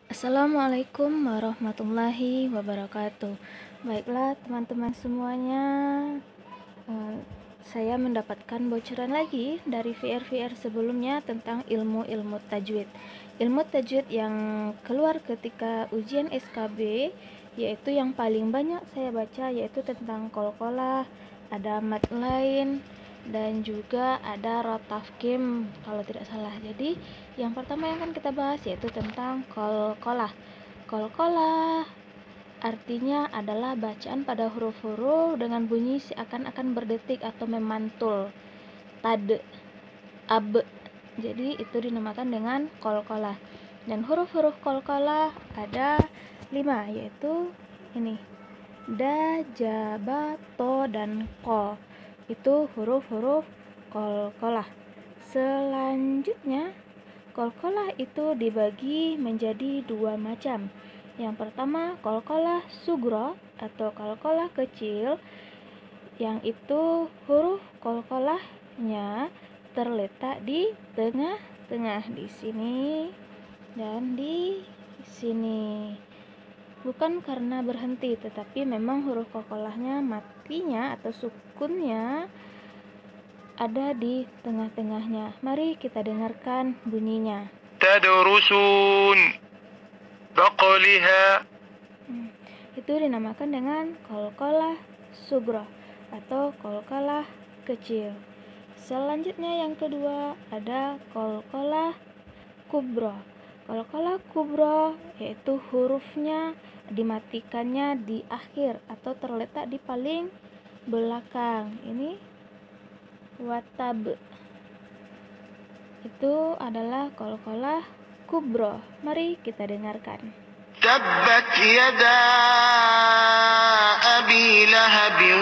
Assalamualaikum warahmatullahi wabarakatuh. Baiklah teman-teman semuanya, saya mendapatkan bocoran lagi dari VR-VR sebelumnya tentang ilmu-ilmu tajwid. Ilmu tajwid yang keluar ketika ujian SKB, yaitu yang paling banyak saya baca yaitu tentang qalqalah, ada mad lain, dan juga ada ra tafkhim kalau tidak salah. Jadi yang pertama yang akan kita bahas yaitu tentang qalqalah. Qalqalah artinya adalah bacaan pada huruf-huruf dengan bunyi seakan-akan berdetik atau memantul. Tad, ab. Jadi itu dinamakan dengan qalqalah. Dan huruf-huruf qalqalah ada 5, yaitu ini. Da, ja, ba, to, dan ko. Itu huruf-huruf qalqalah. Selanjutnya, qalqalah itu dibagi menjadi 2 macam. Yang pertama, qalqalah sugro atau qalqalah kecil, yang itu huruf qalqalahnya terletak di tengah-tengah, di sini dan di sini. Bukan karena berhenti, tetapi memang huruf qalqalahnya matinya atau sukunnya ada di tengah-tengahnya. Mari kita dengarkan bunyinya. Tadrusun baqliha. Itu dinamakan dengan qalqalah sugro atau qalqalah kecil. Selanjutnya yang kedua ada qalqalah kubro. Qalqalah kubro yaitu hurufnya dimatikannya di akhir atau terletak di paling belakang. Ini watab. Itu adalah qalqalah kubro. Mari kita dengarkan. Tabbat yada abi lahabin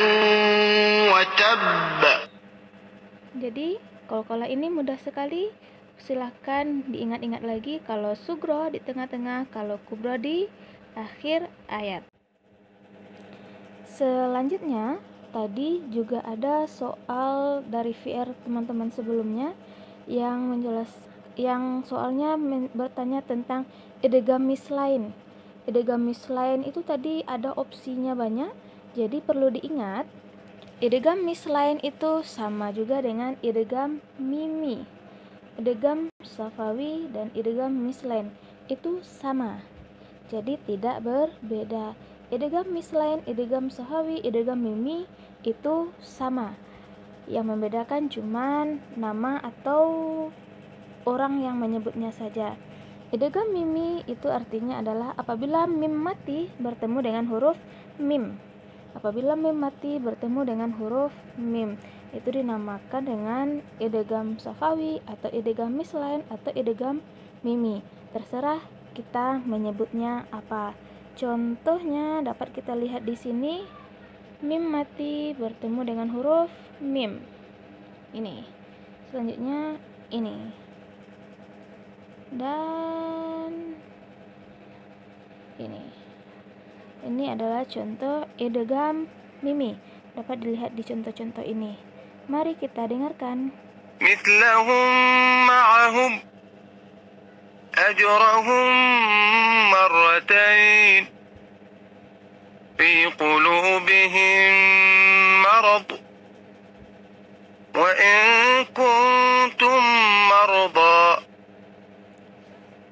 wa tabb. Jadi qalqalah ini mudah sekali. Silahkan diingat-ingat lagi, kalau sugro di tengah-tengah, kalau kubro di akhir ayat. Selanjutnya, tadi juga ada soal dari VR teman-teman sebelumnya yang soalnya bertanya tentang idgham mislain. Idgham mislain itu tadi ada opsinya banyak, jadi perlu diingat. Idgham mislain itu sama juga dengan idgham mimi. Idgham safawi dan idgham mislain itu sama, jadi tidak berbeda. Idgham mislain, idgham safawi, idgham mimi itu sama. Yang membedakan cuman nama atau orang yang menyebutnya saja. Idgham mimi itu artinya adalah apabila mim mati bertemu dengan huruf mim. Apabila mim mati bertemu dengan huruf mim, itu dinamakan dengan idgham safawi atau idgham mislain atau idgham mimi. Terserah kita menyebutnya apa. Contohnya dapat kita lihat di sini, mim mati bertemu dengan huruf mim. Ini. Selanjutnya ini. Dan ini. Ini adalah contoh idgham mimi. Dapat dilihat di contoh-contoh ini. Mari kita dengarkan. Mithlahum ma'ahum ajrahum marratain fi qulubihim marad wa in kuntum marda.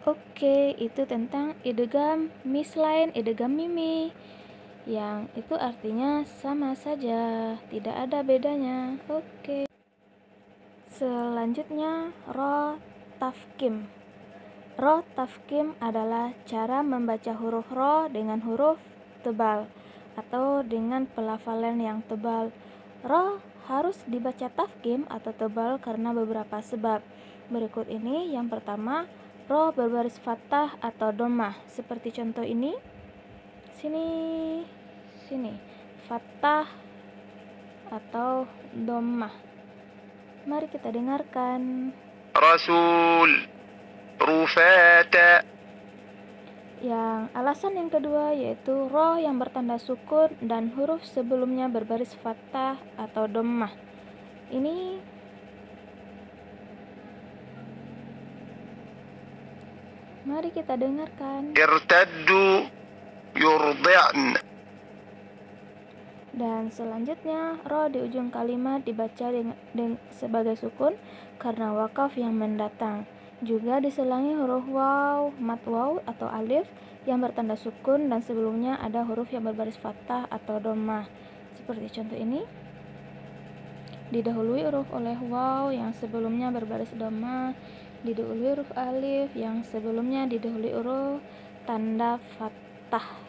Oke, itu tentang idgham mislain, idgham mimi. Yang itu artinya sama saja, tidak ada bedanya. Oke. Selanjutnya ra tafkhim. Ra tafkhim adalah cara membaca huruf ra dengan huruf tebal atau dengan pelafalan yang tebal. Ra harus dibaca tafkhim atau tebal karena beberapa sebab. Berikut ini. Yang pertama, ra berbaris fathah atau dhammah, seperti contoh ini. Sini fathah atau dhammah. Mari kita dengarkan. Rasul rufata. Yang alasan yang kedua yaitu ra yang bertanda sukun dan huruf sebelumnya berbaris fathah atau dhammah. Ini Mari kita dengarkan. ارتدوا يرضعن. Dan selanjutnya, ro di ujung kalimat dibaca sebagai sukun karena wakaf yang mendatang. Juga diselangi huruf waw, mat waw atau alif yang bertanda sukun dan sebelumnya ada huruf yang berbaris fathah atau dhammah. Seperti contoh ini. Didahului huruf oleh waw yang sebelumnya berbaris dhammah, didahului huruf alif yang sebelumnya didahului huruf tanda fathah.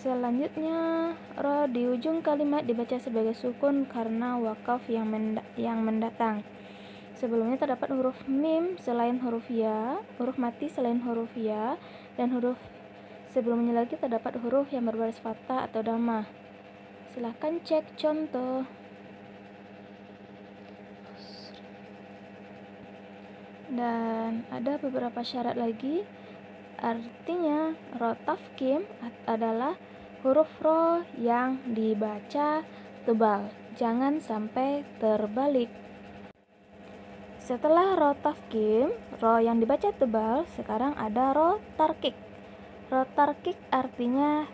Selanjutnya, ro di ujung kalimat dibaca sebagai sukun karena wakaf yang mendatang. Sebelumnya terdapat huruf mim selain huruf ya, huruf mati selain huruf ya, dan huruf sebelumnya lagi terdapat huruf yang berbaris fathah atau dhammah. Silahkan cek contoh. Dan ada beberapa syarat lagi. Artinya, ro tafkim adalah huruf ro yang dibaca tebal, jangan sampai terbalik. Setelah ro tafkim, ro yang dibaca tebal, sekarang ada ro tarkik. Ro tarkik artinya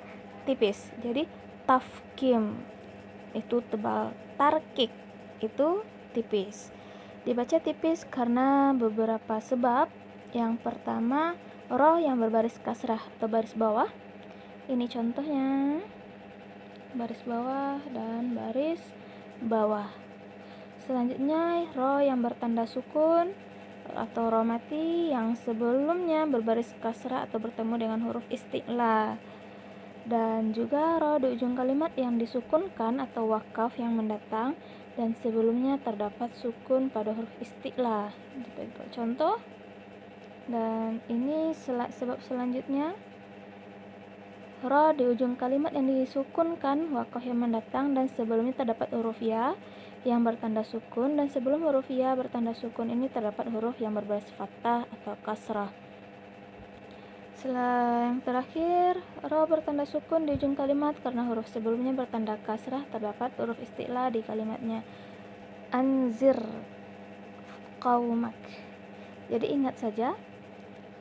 tipis, jadi tafkim itu tebal, tarkik itu tipis. Dibaca tipis karena beberapa sebab. Yang pertama, ro yang berbaris kasrah atau baris bawah. Ini contohnya, baris bawah dan baris bawah. Selanjutnya, ro yang bertanda sukun atau ro mati yang sebelumnya berbaris kasrah atau bertemu dengan huruf isti'la. Dan juga ro di ujung kalimat yang disukunkan atau wakaf yang mendatang dan sebelumnya terdapat sukun pada huruf isti'la. Contoh. Dan ini sebab selanjutnya, ro di ujung kalimat yang disukunkan wakaf yang mendatang dan sebelumnya terdapat huruf ya yang bertanda sukun, dan sebelum huruf ya bertanda sukun ini terdapat huruf yang berbaris fathah atau kasrah. Yang terakhir, ro bertanda sukun di ujung kalimat karena huruf sebelumnya bertanda kasrah, terdapat huruf isti'la di kalimatnya. Anzir qaumak. Jadi ingat saja,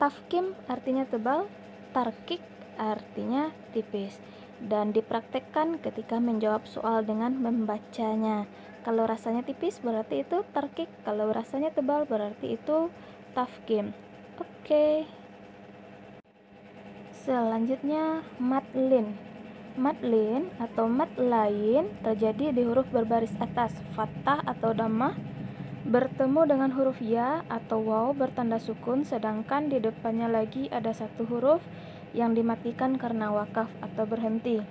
tafkim artinya tebal, tarkik artinya tipis, dan dipraktekkan ketika menjawab soal dengan membacanya. Kalau rasanya tipis berarti itu tarkik, kalau rasanya tebal berarti itu tafkim. Oke. Selanjutnya, matlin. Matlin atau mat lain terjadi di huruf berbaris atas, fathah atau dhammah, bertemu dengan huruf ya atau waw bertanda sukun, sedangkan di depannya lagi ada satu huruf yang dimatikan karena wakaf atau berhenti.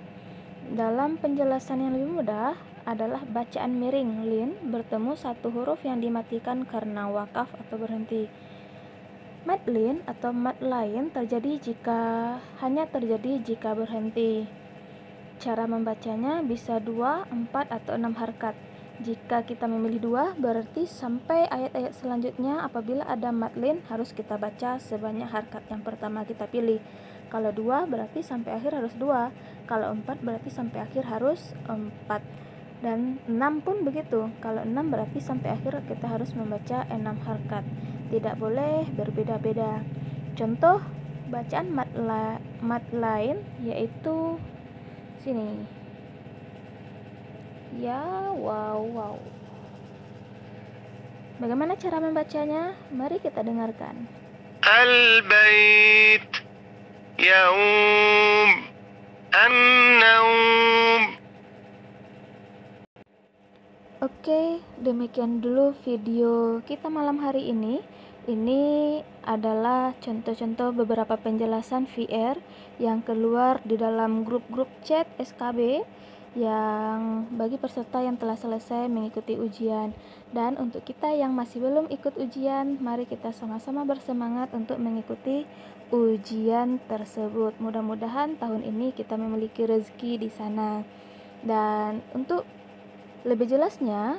Dalam penjelasan yang lebih mudah adalah bacaan miring lin bertemu satu huruf yang dimatikan karena wakaf atau berhenti. Matlin atau mat lain hanya terjadi jika berhenti. Cara membacanya bisa 2, 4, atau 6 harkat. Jika kita memilih 2, berarti sampai ayat-ayat selanjutnya apabila ada matlin harus kita baca sebanyak harkat yang pertama kita pilih. Kalau 2 berarti sampai akhir harus 2. Kalau 4 berarti sampai akhir harus 4. Dan 6 pun begitu. Kalau 6 berarti sampai akhir kita harus membaca 6 harkat. Tidak boleh berbeda-beda. Contoh bacaan mat lain yaitu sini. Ya, wow. Bagaimana cara membacanya? Mari kita dengarkan. البيت يوم النوم. Oke, demikian dulu video kita malam hari ini. Ini adalah contoh-contoh beberapa penjelasan VR yang keluar di dalam grup-grup chat SKB yang bagi peserta yang telah selesai mengikuti ujian. Dan untuk kita yang masih belum ikut ujian, mari kita sama-sama bersemangat untuk mengikuti ujian tersebut. Mudah-mudahan tahun ini kita memiliki rezeki di sana. Dan untuk lebih jelasnya,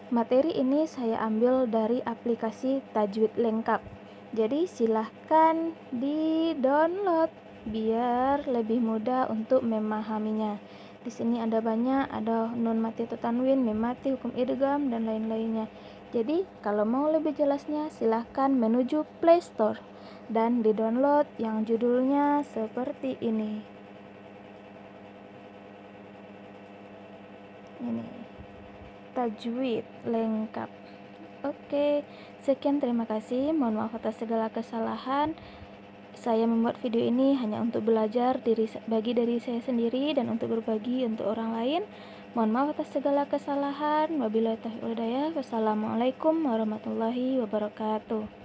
materi ini saya ambil dari aplikasi Tajwid Lengkap. Jadi silahkan di-download biar lebih mudah untuk memahaminya. Di sini ada banyak, ada nun mati atau tanwin, mim mati, hukum idgham, dan lain-lainnya. Jadi, kalau mau lebih jelasnya, silahkan menuju Play Store dan di-download yang judulnya seperti ini. Ini, tajwid lengkap. Oke, sekian, terima kasih. Mohon maaf atas segala kesalahan. Saya membuat video ini hanya untuk belajar bagi dari saya sendiri dan untuk berbagi untuk orang lain. Mohon maaf atas segala kesalahan. Wabillahi taufiq wal hidayah. Wassalamualaikum warahmatullahi wabarakatuh.